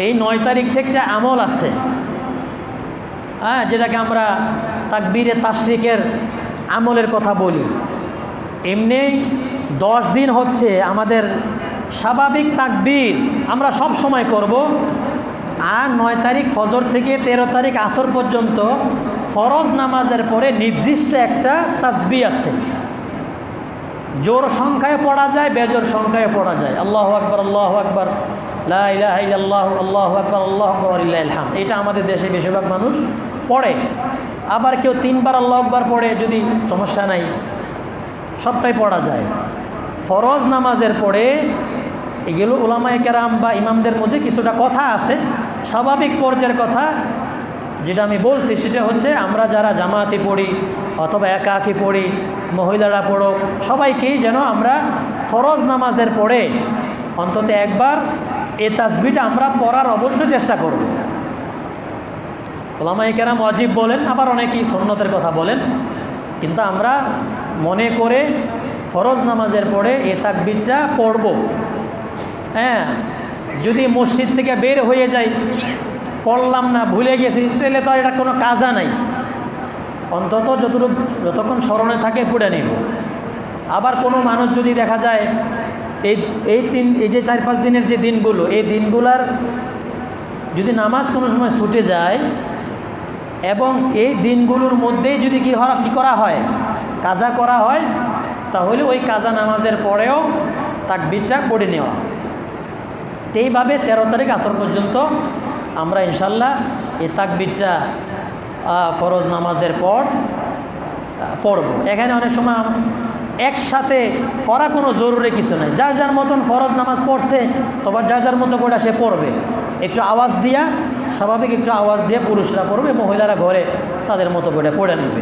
এই 9 তারিখ থেকে একটা আমল আছে, হ্যাঁ, যেটাকে আমরা তাকবীরে তাশরিকের আমলের কথা বলি। এমনি 10 দিন হচ্ছে আমাদের স্বাভাবিক তাকবীর আমরা সব সময় করব। আর 9 তারিখ ফজর থেকে 13 তারিখ আসর পর্যন্ত ফরজ নামাজের পরে নির্দিষ্ট একটা তাসবিহ আছে। জোর সংখ্যায় পড়া যায়, বেজোর সংখ্যায় পড়া যায়। আল্লাহু আকবার, আল্লাহু আকবার, লা ইলাহা ইল্লাল্লাহু, আল্লাহু আকবার, আল্লাহু আকবার, ওয়ালিল্লাহিল হামদ। এটা আমাদের দেশে বেশিরভাগ মানুষ পড়ে। আবার কেউ 3 বার আল্লাহু আকবার পড়ে, যদি সমস্যা নাই, সবটাই পড়া যায়। ফরজ নামাজের পরে এগুলো উলামায়ে কেরাম বা ইমামদের মধ্যে কিছুটা কথা আছে, স্বাভাবিক পর্যায়ের কথা। যেটা আমি বলছি সেটা হচ্ছে, আমরা যারা জামাতে পড়ি অথবা একাকি পড়ি, মহিলারা পড়ো, সবাইকেই যেন আমরা ফরজ নামাজের পরে অন্তত একবার এ তাসবিহটা আমরা পড়ার অবশ্যই চেষ্টা করব। উলামায়ে কেরাম ওয়াজিব বলেন, আবার অনেকেই সুন্নতের কথা বলেন, কিন্তু আমরা মনে করে ফরজ নামাজের পরে এ তাকবীরটা পড়ব। হ্যাঁ, যদি মসজিদ থেকে বের হয়ে যাই, পড়লাম না, ভুলে গেছি, তাহলে তো এটা কোনো কাজা নাই। অন্তত যতক্ষণ স্মরণে থাকে পড়ে নিব। আবার কোনো মানুষ যদি দেখা যায় এই যে 4-5 দিনের যে দিনগুলো, এই দিনগুলার যদি নামাজ কোনো সময় ছুটে যায় এবং এই দিনগুলোর মধ্যেই যদি কি করা হয়, কাজা করা হয়, তাহলে ওই কাজা নামাজের পরেও তাকবীরটা পড়ে নেওয়া। এইভাবে 13 তারিখ আসর পর্যন্ত আমরা ইনশাল্লাহ এই তাকবীরটা ফরজ নামাজের পর পড়ব। এখানে অনেক সময় একসাথে করা কোনো জরুরি কিছু নাই। যার যার মতন ফরজ নামাজ পড়ছে, তবে যার যার মতো করে সে পড়বে। একটু আওয়াজ দিয়া, স্বাভাবিক একটু আওয়াজ দিয়ে পুরুষরা পড়বে, মহিলারা ঘরে তাদের মতো করে পড়ে নেবে।